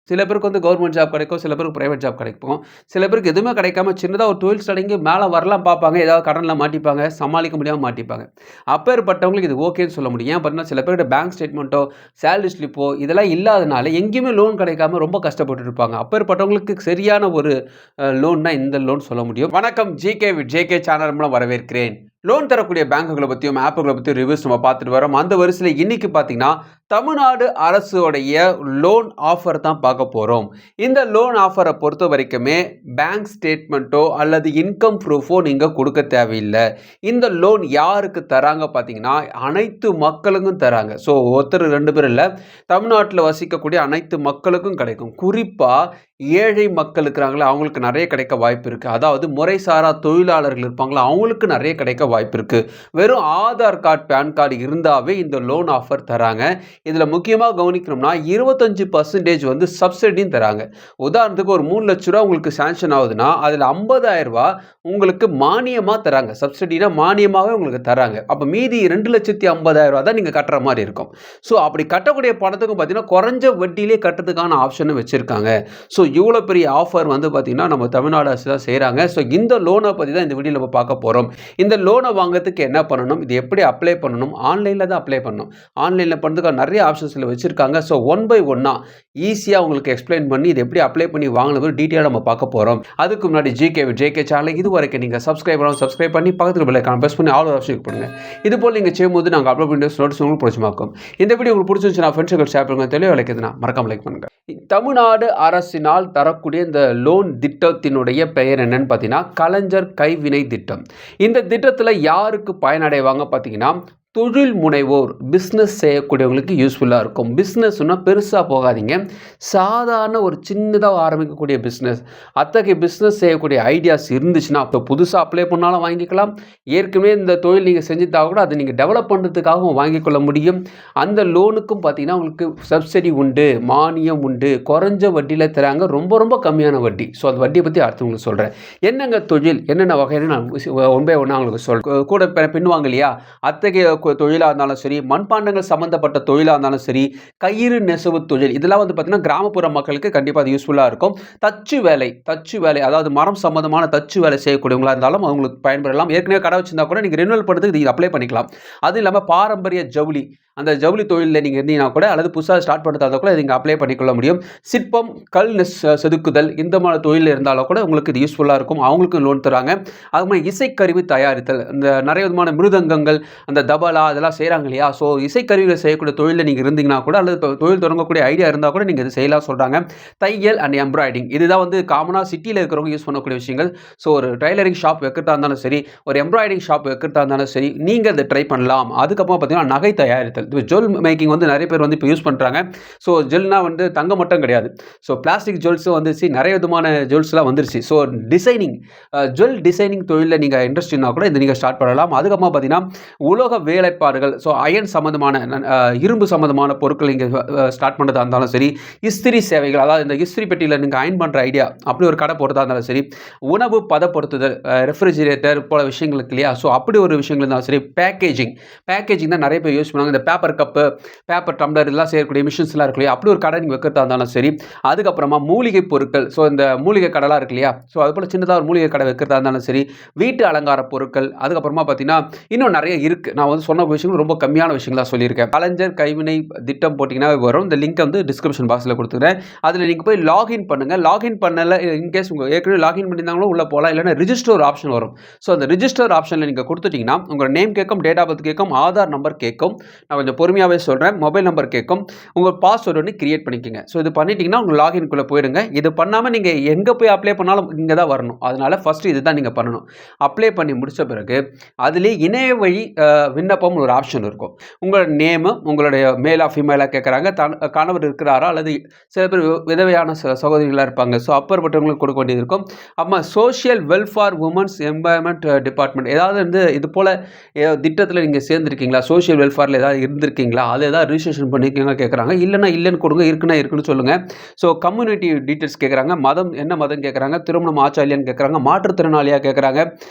சில பேருக்கு வந்து கவர்மெண்ட் ஜாப் கிடைக்கும், சில பேருக்கு பிரைவேட் ஜாப் கிடைக்கும். சில பேருக்கு எதுவுமே கிடைக்காம சின்னதா ஒரு தொழில் தொடங்கி மேல வரலாம் பார்ப்பாங்க. ஏதாவது கடன்ல மாட்டிப்பாங்க. சமாளிக்க முடியாம மாட்டிப்பாங்க. அப்பேற்பட்டவங்களுக்கு இது ஓகேன்னு சொல்ல முடியும். ஏன் பார்த்தீங்கன்னா, சில பேர்கிட்ட பேங்க் ஸ்டேட்மெண்ட்டோ, சேலரி ஸ்லிப்போ இதெல்லாம் இல்லாதனால எங்கேயுமே லோன் கிடைக்காம ரொம்ப கஷ்டப்பட்டுட்டு இருப்பாங்க. அப்பேற்பட்டவங்களுக்கு சரியான ஒரு லோன் தான் இந்த லோன் சொல்ல முடியும். வணக்கம் ஜிகே வித் ஜேகே சேனல் மூலம் வரவேற்கிறேன். லோன் தரக்கூடிய பேங்குகளை பத்தியும், ஆப்புகளை பத்தியும் ரிவ்யூஸ் நம்ம பார்த்துட்டு வரோம். அந்த வரிசையில இன்னைக்கு பார்த்தீங்கன்னா, தமிழ்நாடு அரசுடைய லோன் ஆஃபர் தான் பார்க்க போறோம். இந்த லோன் ஆஃபரை பொறுத்த வரைக்குமே பேங்க் ஸ்டேட்மெண்ட்டோ அல்லது இன்கம் ப்ரூஃபோ நீங்க கொடுக்க தேவையில்லை. இந்த லோன் யாருக்கு தராங்க பார்த்தீங்கன்னா, அனைத்து மக்களுக்கும் தராங்க. ஸோ ஒருத்தர் 2 பேர் இல்ல. தமிழ்நாட்டில் வசிக்கக்கூடிய அனைத்து மக்களுக்கும் கிடைக்கும். குறிப்பா ஏழை மக்கள் இருக்கிறாங்களா, அவங்களுக்கு நிறைய கிடைக்க வாய்ப்பு இருக்கு. அதாவது முறைசாரா தொழிலாளர்கள் இருப்பாங்களா, அவங்களுக்கு நிறைய கிடைக்க வாய்ப்பு இருக்கு. வெறும் ஆதார் கார்டு, பேன் கார்டு இருந்தாவே இந்த லோன் ஆஃபர் தராங்க. இதுல முக்கியமா கவனிக்கணும்னா 25% வந்து சப்சிடியும் தராங்க. உதாரணத்துக்கு ஒரு 3 லட்ச ரூபா உங்களுக்கு சாங்ஷன் ஆகுதுன்னா, அதுல 50,000 உங்களுக்கு மானியமா தராங்க. சப்சிடினா மானியமாவே உங்களுக்கு தராங்க. அப்ப மீதி 2,50,000 தான் நீங்க கட்டுற மாதிரி இருக்கும். ஸோ அப்படி கட்டக்கூடிய பணத்துக்கும் பார்த்தீங்கன்னா, குறைஞ்ச வட்டியிலே கட்டுறதுக்கான ஆப்ஷனும் வச்சிருக்காங்க. ஸோ இவ்வளோ பெரிய ஆஃபர் வந்து பார்த்தீங்கன்னா, நம்ம தமிழ்நாடு அரசு தான் செய்கிறாங்க. ஸோ இந்த லோனை பற்றி தான் இந்த வீடியோவில் நம்ம பார்க்க போகிறோம். இந்த லோனை வாங்குறதுக்கு என்ன பண்ணணும், இது எப்படி அப்ளை பண்ணணும், ஆன்லைனில் தான் அப்ளை பண்ணணும். ஆன்லைனில் பண்ணுறதுக்கு நிறைய ஆப்ஷன்ஸில் வச்சுருக்காங்க. ஸோ ஒன் பை ஒன்னாக ஈஸியாக உங்களுக்கு எக்ஸ்பிளைன் பண்ணி இது எப்படி அப்ளை பண்ணி வாங்கினது டீட்டெயிலாக நம்ம பார்க்க போகிறோம். அதுக்கு முன்னாடி ஜேகே சேனலை இது வரைக்கும் நீங்கள் சப்ஸ்கிரைப் பண்ணி பக்கத்தில் பெல் ஐகானை ப்ரெஸ் பண்ணி ஆல் ஆப்ஷன் பண்ணுங்கள். இது போல் நீங்கள் செய்யும்போது நாங்கள் அப்லோட் பண்ணி நோட்டிஸ் உங்களுக்கு பிடிச்சமாக்கும். இந்த வீடியோ உங்களுக்கு பிடிச்சிருந்துச்சுன்னா ஃப்ரெண்ட்ஸுக்கு ஷேர் பண்ணுங்கள். தெளிவாக விளக்குதுன்னா மறக்காம லைக் பண்ணுங்கள். தமிழ்நாடு அரசினால் தரக்கூடிய இந்த லோன் திட்டத்தினுடைய பெயர் என்னன்னு பார்த்தீங்கன்னா, கலைஞர் கைவினை திட்டம். இந்த திட்டத்தில் யாருக்கு பயனடைவாங்க பார்த்தீங்கன்னா, தொழில் முனைவோர், பிஸ்னஸ் செய்யக்கூடியவங்களுக்கு யூஸ்ஃபுல்லாக இருக்கும். பிஸ்னஸ்னால் பெருசாக போகாதீங்க, சாதாரண ஒரு சின்னதாக ஆரம்பிக்கக்கூடிய பிஸ்னஸ், அத்தகைய பிஸ்னஸ் செய்யக்கூடிய ஐடியாஸ் இருந்துச்சுன்னா இப்போ புதுசாக அப்ளை பண்ணாலும் வாங்கிக்கலாம். ஏற்கனவே இந்த தொழில் நீங்கள் செஞ்சுட்டா கூட அதை நீங்கள் டெவலப் பண்ணுறதுக்காகவும் வாங்கிக்கொள்ள முடியும். அந்த லோனுக்கும் பார்த்தீங்கன்னா உங்களுக்கு சப்சிடி உண்டு, மானியம் உண்டு, குறைஞ்ச வட்டியில் தராங்க, ரொம்ப ரொம்ப கம்மியான வட்டி. ஸோ அந்த வட்டியை பற்றி அடுத்து உங்களுக்கு சொல்கிறேன். என்னங்க தொழில், என்னென்ன வகைன்னு நான் ஒன் பை ஒன்னாக உங்களுக்கு சொல்கிறேன். கூட பின்னுவாங்க இல்லையா, அத்தகைய தொழிலாக இருந்தாலும் சரி, மண்பாண்டங்கள் சம்பந்தப்பட்ட தொழிலாக இருந்தாலும் சரி, கயிறு நெசவு தொழில், இதெல்லாம் வந்து பார்த்தீங்கன்னா கிராமப்புற மக்களுக்கு கண்டிப்பாக அது யூஸ்ஃபுல்லாக இருக்கும். தச்சு வேலை, அதாவது மரம் சம்பந்தமான தச்சு வேலை செய்யக்கூடியவங்களா இருந்தாலும் அவங்களுக்கு பயன்படலாம். ஏற்கனவே கடை வச்சிருந்தா கூட நீங்கள் ரினுவல் பண்ணுறதுக்கு இது அப்ளை பண்ணிக்கலாம். அது இல்லாமல் பாரம்பரிய ஜவுளி, அந்த ஜவுளி தொழிலில் நீங்கள் இருந்தீங்கன்னா கூட, அல்லது புதுசாக ஸ்டார்ட் பண்ணுறதா கூட நீங்கள் அப்ளை பண்ணிக்கொள்ள முடியும். சிற்பம், கல் செதுக்குதல், இந்த மாதிரி தொழில் இருந்தாலும் கூட உங்களுக்கு இது யூஸ்ஃபுல்லாக இருக்கும். அவங்களுக்கு லோன் தராங்க. அது மாதிரி இசைக்கருவி தயாரித்தல், இந்த நிறைய விதமான மிருதங்கங்கள், அந்த தபலா அதெல்லாம் செய்கிறாங்க இல்லையா, ஸோ இசைக்கருவிகளை செய்யக்கூடிய தொழிலில் நீங்கள் இருந்தீங்கன்னா கூட, அல்லது தொழில் தொடங்கக்கூடிய ஐடியா இருந்தால் கூட நீங்கள் இது செய்யலாம் சொல்கிறாங்க. தையல் அண்ட் எம்ப்ராய்டிஙங், இதுதான் வந்து காமனாக சிட்டியில் இருக்கிறவங்க யூஸ் பண்ணக்கூடிய விஷயங்கள். ஸோ ஒரு டைலரிங் ஷாப் வைக்கிறதா இருந்தாலும் சரி, ஒரு எம்ப்ராய்டிங் ஷாப் வைக்கிறதா இருந்தாலும் சரி, நீங்கள் அதை ட்ரை பண்ணலாம். அதுக்கப்புறம் பார்த்தீங்கன்னா நகை தயாரித்தல், ஜுவல் மேக்கிங் வந்து நிறைய பேர் வந்து இப்போ யூஸ் பண்ணுறாங்க. ஸோ ஜுவல்னா வந்து தங்கம் மட்டும் கிடையாது, ஸோ பிளாஸ்டிக் ஜுவல்ஸும் வந்துருச்சு, நிறைய விதமான ஜுவல்ஸ்லாம் வந்துருச்சு. ஸோ டிசைனிங், ஜுவல் டிசைனிங் தொழிலில் நீங்கள் இன்ட்ரெஸ்ட்னா கூட இதை நீங்கள் ஸ்டார்ட் பண்ணலாம். அதுக்கப்புறம் பார்த்தீங்கன்னா உலோக வேலைப்பாடுகள், ஸோ அயன் சம்மந்தமான, இரும்பு சம்மந்தமான பொருட்கள் நீங்கள் ஸ்டார்ட் பண்ணுறதா இருந்தாலும் சரி, இஸ்திரி சேவைகள், அதாவது இந்த இஸ்திரி பெட்டியில் நீங்கள் அயன் பண்ணுற ஐடியா அப்படி ஒரு கடை போடுறதா இருந்தாலும் சரி, உணவு பதப்படுத்துதல், ரெஃப்ரிஜிரேட்டர் போல விஷயங்களுக்கு இல்லையா, ஸோ அப்படி ஒரு விஷயங்கள் இருந்தாலும் சரி, பேக்கேஜிங் தான் நிறைய பேர் யூஸ் பண்ணுவாங்க. இந்த பேப்பர் கப்பு, பேப்பர் டம்ளர் இதெல்லாம் செய்யக்கூடிய மிஷின்ஸ்லாம் இருக்கு இல்லையா, அப்படி ஒரு கடை நீங்கள் வைக்கிறதா இருந்தாலும் சரி. அதுக்கப்புறமா மூலிகை பொருட்கள், ஸோ இந்த மூலிகை கடைலாம் இருக்கு இல்லையா, ஸோ அது போல் சின்னதாக ஒரு மூலிகை கடை வைக்கிறதா இருந்தாலும் சரி, வீட்டு அலங்கார பொருட்கள், அதுக்கப்புறமா பார்த்தீங்கன்னா இன்னும் நிறைய இருக்குது. நான் வந்து சொன்ன விஷயங்கள் ரொம்ப கம்மியான விஷயங்களா சொல்லியிருக்கேன். கலைஞர் கைவினை திட்டம் போட்டிங்கன்னா வரும். இந்த லிங்க் வந்து டிஸ்கிரிப்ஷன் பாக்ஸில் கொடுத்துக்கிறேன். அதில் நீங்கள் போய் லாகின் பண்ணுங்கள். லாகின் பண்ணல, இன்கேஸ் உங்கள் ஏற்கனவே லாகின் பண்ணியிருந்தாங்களும் உள்ளே போகலாம், இல்லைன்னா ரிஜிஸ்டர் ஆப்ஷன் வரும். ஸோ அந்த ரிஜிஸ்டர் ஆப்ஷனில் நீங்கள் கொடுத்துட்டிங்கன்னா உங்கள் நேம் கேட்கும், டேட் ஆஃப் பர்த் கேட்கும், ஆதார் நம்பர் கேட்கும். நான் கொஞ்சம் பொறுமையாகவே சொல்கிறேன். மொபைல் நம்பர் கேட்கும். உங்கள் பாஸ்வேர்டு ஒன்று கிரியேட் பண்ணிக்கோங்க. ஸோ இது பண்ணிட்டீங்கன்னா உங்கள் லாகின்குள்ளே போயிடுங்க. இது பண்ணாமல் நீங்கள் எங்கே போய் அப்ளை பண்ணாலும் இங்கே தான் வரணும். அதனால் ஃபஸ்ட்டு இது தான் நீங்கள் பண்ணணும். அப்ளை பண்ணி முடித்த பிறகு அதிலே இணைய வழி விண்ணப்பம் ஒரு ஆப்ஷன் இருக்கும். உங்களோட நேமு, உங்களுடைய மேலா ஃபீமேலாக கேட்குறாங்க, கணவர் இருக்கிறாரா, அல்லது சில பேர் விதவையான சகோதரிகளாக இருப்பாங்க. ஸோ அப்பேற்பட்டவங்களுக்கு கொடுக்க வேண்டியது இருக்கும். அம்மா social welfare women's empowerment department, ஏதாவது வந்து இது போல் திட்டத்தில் நீங்கள் சேர்ந்துருக்கீங்களா, சோஷியல் வெல்ஃபேரில் ஏதாவது இருந்திருக்கீங்களா, அது ஏதாவது ரிஜிஸ்ட்ரேஷன் பண்ணிக்கீங்களா கேட்குறாங்க. இல்லைன்னா இல்லைன்னு கொடுங்க, இருக்குன்னு சொல்லுங்கள். ஸோ கம்யூனிட்டி டீட்டெயில்ஸ் கேட்குறாங்க. மதம், என்ன மதம் கேட்குறாங்க, திருமணம் ஆச்சா இல்லையான்னு கேட்குறாங்க, மாற்றுத்திறனாளியாக கேட்குறாங்க,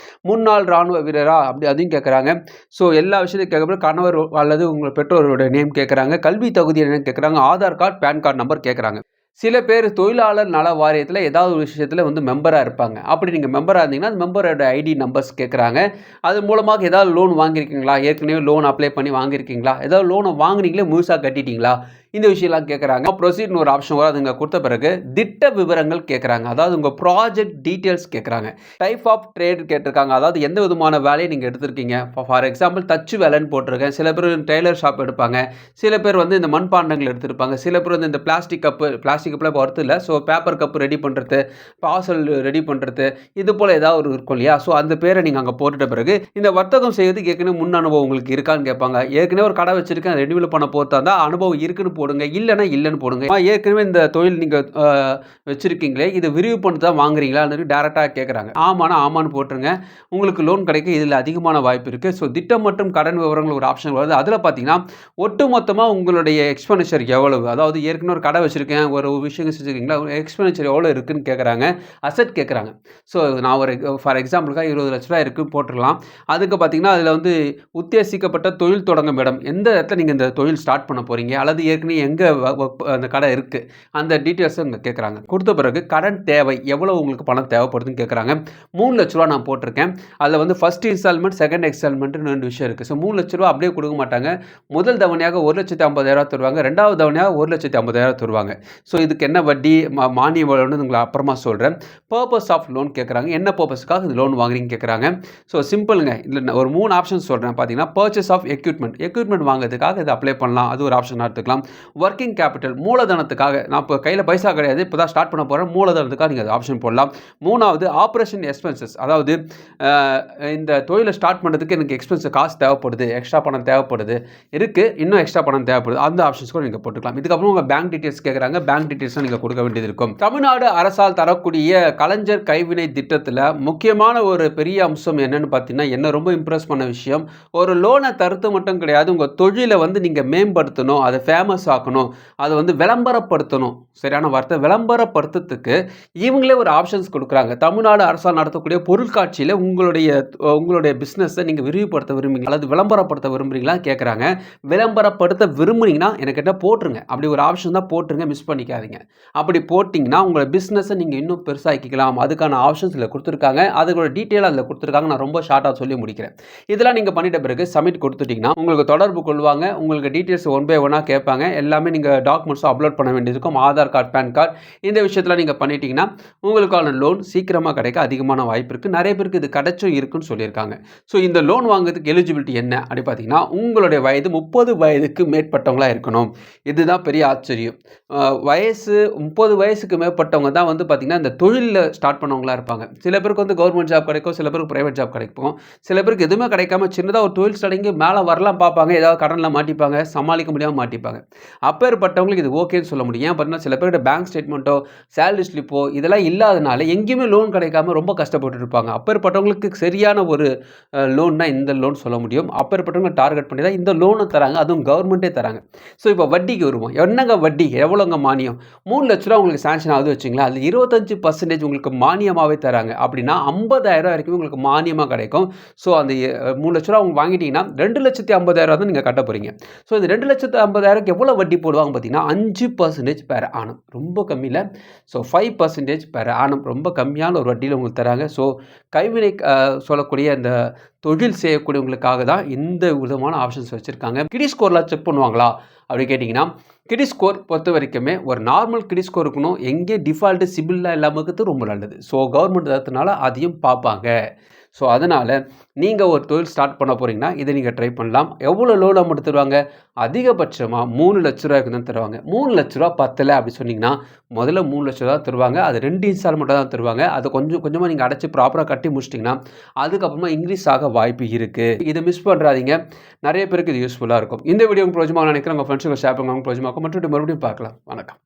முன்னாள் இராணுவ வீரரா அப்படி அதையும் கேட்குறாங்க. ஸோ எல்லா விஷயத்தையும் கேட்கும்போது கணவர் அல்லது உங்கள் பெற்றோருடைய நேம் கேட்குறாங்க, கல்வி தகுதி என்னன்னு கேட்குறாங்க, Aadhaar card, pan card number கேட்குறாங்க. சில பேர் தொழிலாளர் நல வாரியத்தில ஏதாவது ஒரு விஷயத்தில வந்து மெம்பரா இருப்பாங்க. அப்படி நீங்க மெம்பரா இருந்தீங்கன்னா, அந்த மெம்பரோட ஐடி நம்பர்ஸ் கேட்குறாங்க. அது மூலமாக ஏதாவது லோன் வாங்கியிருக்கீங்களா? ஏற்கனவே லோன் அப்ளை பண்ணி வாங்கியிருக்கீங்களா? ஏதாவது லோன வாங்குனீங்களே முழுசா கட்டிட்டீங்களா? இந்த விஷயம்லாம் கேட்குறாங்க. ப்ரொசீட்னு ஒரு ஆப்ஷன் வரும். அதுங்க குடுத்த பிறகு திட்ட விவரங்கள் கேட்குறாங்க. அதாவது உங்க ப்ராஜெக்ட் டீட்டெயில்ஸ் கேட்குறாங்க. டைப் ஆஃப் ட்ரேட் கேட்டிருக்காங்க. அதாவது எந்த விதமான வேலைய நீங்க எடுத்திருக்கீங்க. ஃபார் எக்ஸாம்பிள் தச்சு வேலைன்னு போட்டிருக்கேன். சில பேர் டெய்லர் ஷாப் எடுப்பாங்க. சில பேர் வந்து இந்த மண்பாண்டங்கள் எடுத்திருப்பாங்க. சில பேர் வந்து இந்த பிளாஸ்டிக் கப்லாம் இப்போ ஒர்த் இல்ல. ஸோ பேப்பர் கப் ரெடி பண்றது, பார்சல் ரெடி பண்றது, இது போல ஏதாவது ஒரு இருக்கும் இல்லையா? ஸோ அந்த பேர நீங்க அங்க போட்டுட்ட பிறகு, இந்த வர்த்தகம் செய்யறதுக்கு ஏற்கனவே முன் அனுபவம் உங்களுக்கு இருக்கான்னு கேட்பாங்க. ஏற்கனவே ஒரு கடை வச்சிருக்கேன். ரெனியூவல் பண்ண போறதா இருந்தா அனுபவம் இருக்குன்னு போடுங்க. இல்லன்னா இல்லன்னு போடுங்க. ஏற்கனவே இந்த தொழில் நீங்க வச்சிருக்கீங்களே, இத விரிவு பண்ணி தான் வாங்குறீங்களான்னு டைரக்ட்டா கேட்கறாங்க. ஆமான்னா ஆமான்னு போட்டுருங்க. உங்களுக்கு லோன் கிடைக்க இதில அதிகமான வாய்ப்பு இருக்கு. ஸோ திட்டம் மற்றும் கடன் விவரங்கள் ஒரு ஆப்ஷன் வருது. அதில பார்த்தீங்கன்னா, ஒட்டுமொத்தமா உங்களுடைய எக்ஸ்பெண்டிச்சர் எவ்வளவு? அதாவது ஏற்கனவே ஒரு கடை வச்சிருக்கேன். ஒரு விஷயம் செஞ்சிருக்கீங்களா? எக்ஸ்பெண்டிச்சர் எவ்வளோ இருக்குன்னு கேட்கறாங்க. அசெட் கேட்கறாங்க. ஸோ நான் ஒரு ஃபார் எக்ஸாம்பிளுக்காக ரூ. 20,00,000 இருக்கு போட்டுறலாம். அதுக்கு பார்த்தீங்கன்னா, அதில வந்து உத்தேசிக்கப்பட்ட தொழில் தொடங்கும் இடம். எந்த இடத்துல நீங்க இந்த தொழில் ஸ்டார்ட் பண்ண போறீங்க? அல்லது ஏற்கனவே எங்க அந்த கடை இருக்கு? அந்த டீட்டெயில்ஸ இங்க கேட்கறாங்க. குடுத்த பிறகு கடன் தேவை. எவ்வளவு உங்களுக்கு பணம் தேவைப்படுதுன்னு கேட்கறாங்க. ரூ. 3,00,000 நான் போட்டிருக்கேன். அதில வந்து ஃபர்ஸ்ட் இன்ஸ்டால்மென்ட், செகண்ட் இன்ஸ்டால்மென்ட்னு 2 விஷயம் இருக்கு. ஸோ ரூ. 3,00,000 அப்படியே குடுக்க மாட்டாங்க. முதல் தவணையாக 1,50,000 தருவாங்க. 2வது தவணையாக 1,50,000 தருவாங்க. ஸோ இதுக்கு என்ன வட்டி, மானியம் எவ்வளோன்னு உங்களுக்கு அப்புறமா சொல்றேன். பர்ப்பஸ் ஆஃப் லோன் கேட்கறாங்க. என்ன பர்ப்பஸ்க்காக இந்த லோன் வாங்குறீங்கன்னு கேட்கறாங்க. ஸோ சிம்பிள்ங்க. இதில ஒரு 3 ஆப்ஷன்ஸ் சொல்றேன் பார்த்தீங்கன்னா, பர்ச்சேஸ் ஆஃப் எக்யூப்மென்ட். எக்யூப்மென்ட் வாங்குறதுக்காக இத அப்ளை பண்ணலாம். அது ஒரு ஆப்ஷனா எடுத்துக்கலாம். ஒர்க்கிங் கேப்பிட்டல் மூலதனத்துக்காக நான் இப்போ கையில பைசா கிடையாது. இப்போ தான் ஸ்டார்ட் பண்ண போறேன். மூலதனத்துக்காக நீங்க ஆப்ஷன் போடலாம். 3வது ஆப்பரேஷன் எக்ஸ்பென்சஸ். அதாவது இந்த தொழில ஸ்டார்ட் பண்றதுக்கு எனக்கு காசு தேவைப்படுது. எக்ஸ்ட்ரா பணம் தேவைப்படுது. இன்னும் எக்ஸ்ட்ரா பணம் தேவைப்படுது. அந்த ஆப்ஷன்ஸ் கூட நீங்க போட்டுக்கலாம். இதுக்கப்புறம் உங்க பேங்க் டீட்டெயில்ஸ் கேட்கறாங்க. பேங்க் டீட்டெயில்ஸும் நீங்க கொடுக்க வேண்டியது இருக்கும். தமிழ்நாடு அரசால் தரக்கூடிய கலைஞர் கைவினை திட்டத்தில முக்கியமான ஒரு பெரிய அம்சம் என்னன்னு பார்த்தீங்கன்னா, என்ன ரொம்ப இம்ப்ரெஸ் பண்ண விஷயம், ஒரு லோன தருத்து மட்டும் கிடையாது. உங்க தொழில வந்து நீங்க மேம்படுத்தணும். அத ஃபேமஸ் ஆக்கணும். அத வந்து விளம்பரப்படுத்தணும். சரியான வார்த்தை. விளம்பரப்படுத்துறதுக்கு இவங்களே ஒரு ஆப்ஷன்ஸ் குடுக்குறாங்க. தமிழ்நாடு அரசால் நடத்தக்கூடிய பொருட்காட்சியில உங்களுடைய பிசினஸ நீங்க விரிவுபடுத்த விரும்புறீங்களா? அல்லது விளம்பரப்படுத்த விரும்புறீங்களான்னு கேட்கறாங்க. விளம்பரப்படுத்த விரும்புனீங்கன்னா எனக்கு என்ன போட்டுருங்க. அப்படி ஒரு ஆப்ஷன் தான் போட்டுருங்க. மிஸ் பண்ணிக்காதீங்க. அப்படி போட்டீங்கன்னா உங்களோட பிசினஸ நீங்க இன்னும் பெருசாக்கிக்கலாம். அதுக்கான ஆப்ஷன்ஸ் இதில குடுத்துருக்காங்க. அதோட டீட்டெயில் அதில குடுத்துருக்காங்க. நான் ரொம்ப ஷார்ட்டா சொல்லி முடிக்கிறேன். இதெல்லாம் நீங்க பண்ணிட்ட பிறகு சப்மிட் குடுத்துட்டீங்கன்னா, உங்களுக்கு தொடர்பு கொள்வாங்க. உங்களுக்கு டீட்டெயில்ஸ் ஒன் பை ஒன்னா கேட்பாங்க. எல்லாமே நீங்க டாக்குமெண்ட்ஸும் அப்லோட் பண்ண வேண்டியது இருக்கும். ஆதார் கார்டு, பான் கார்டு இந்த விஷயத்தலாம் நீங்க பண்ணிட்டீங்கன்னா, உங்களுக்கான லோன் சீக்கிரமா கிடைக்க அதிகமான வாய்ப்பு இருக்கு. நெறைய பேருக்கு இது கிடைச்சும் இருக்குன்னு சொல்லியிருக்காங்க. ஸோ இந்த லோன் வாங்குறதுக்கு எலிஜிபிலிட்டி என்ன அப்படி பார்த்தீங்கன்னா, உங்களுடைய வயது 30 வயதுக்கு மேற்பட்டவங்களா இருக்கணும். இதுதான் பெரிய ஆச்சரியம். வயசு 30 வயசுக்கு மேற்பட்டவங்க தான் வந்து பார்த்தீங்கன்னா, இந்த தொழில்ல ஸ்டார்ட் பண்ணவங்களா இருப்பாங்க. சில பேருக்கு வந்து கவர்மெண்ட் ஜாப் கிடைக்கும். சில பேருக்கு பிரைவேட் ஜாப் கிடைக்கும். சில பேருக்கு எதுவுமே கிடைக்காம சின்னதா ஒரு தொழில் தொடங்கி மேல வரலாம் பார்ப்பாங்க. ஏதாவது கடன்ல மாட்டிப்பாங்க. சமாளிக்க முடியாம மாட்டிப்பாங்க. அப்பேற்பட்டவங்களுக்கு இது ஓகேன்னு சொல்ல முடியும். ஏன் பார்த்தீங்கன்னா, சில பேர்கிட்ட பேங்க் ஸ்டேட்மெண்ட்டோ, சேலரி ஸ்லிப்போ இதெல்லாம் இல்லாதனால எங்கேயுமே லோன் கிடைக்காம ரொம்ப கஷ்டப்பட்டுட்டு இருப்பாங்க. அப்பேற்பட்டவங்களுக்கு சரியான ஒரு லோன்னா இந்த லோன் சொல்ல முடியும். அப்பேற்பட்டவங்கள டார்கெட் பண்ணி தான் இந்த லோன தராங்க. அதுவும் கவர்மெண்ட்டே தராங்க. ஸோ இப்போ வட்டிக்கு வருவோம். என்னங்க வட்டி? எவ்வளோங்க மானியம்? ரூ. 3,00,000 உங்களுக்கு சாங்ஷன் ஆகுது வச்சுங்களேன். அதில 25% உங்களுக்கு மானியமாவே தராங்க. அப்படின்னா ரூ. 50,000 வரைக்கும் உங்களுக்கு மானியமா கிடைக்கும். ஸோ அந்த ரூ. 3,00,000 அவங்க வாங்கிட்டீங்கன்னா, ரூ. 2,50,000 தான் நீங்க கட்ட போறீங்க. ஸோ இந்த 2,50,000க்கு எவ்வளோ வட்டி போடுவாங்க பார்த்தீங்கன்னா, 5% பெர் ஆனம். ரொம்ப கம்மி இல்ல. So 5% per annum. ரொம்ப கம்மியான ஒரு வட்டியில உங்களுக்கு தராங்க. ஸோ கைவினை சொல்லக்கூடிய அந்த தொழில் செய்யக்கூடியவங்களுக்காக தான் இந்த விதமான ஆப்ஷன்ஸ் வச்சிருக்காங்க. கிரெடிட் ஸ்கோர்லாம் செக் பண்ணுவாங்களா? அப்படி கேட்டிங்கன்னா, கிரெடிட் ஸ்கோர் பொறுத்த வரைக்குமே ஒரு நார்மல் கிரெடிட் ஸ்கோர் இருக்கணும். எங்கே டிஃபால்ட் சிபில்லாம் இல்லாம இருக்கிறது ரொம்ப நல்லது. ஸோ கவர்மெண்ட் தரத்துனால அதையும் பார்ப்பாங்க. ஸோ அதனால நீங்க ஒரு தொழில் ஸ்டார்ட் பண்ண போறீங்கன்னா, இத நீங்க ட்ரை பண்ணலாம். எவ்வளோ லோன் அமௌண்ட் தருவாங்க? அதிகபட்சமா ரூ. 3,00,000 தான் தருவாங்க. ரூ. 3,00,000 பத்தல அப்படி சொன்னீங்கன்னா, முதல்ல ரூ. 3,00,000 தான் தருவாங்க. அது 2 இன்ஸ்டால்மெண்ட்டா தான் தருவாங்க. அத கொஞ்சம் கொஞ்சமா நீங்க அடைச்சு ப்ராப்பரா கட்டி முடிச்சிட்டீங்கன்னா, அதுக்கப்புறமா இன்க்ரீஸ் ஆக வாய்ப்பு இருக்கு. இத மிஸ் பண்றாதீங்க. நெறைய பேருக்கு இது யூஸ்ஃபுல்லா இருக்கும். இந்த வீடியோ உங்களுக்கு பிரயோஜனமா நினைக்கிறேன். உங்க ஃப்ரெண்ட்ஸ்க்கு ஷேர் பண்ணுங்க. பிரயோஜனமா இருக்கும். மறுபடியும் பார்க்கலாம். வணக்கம்.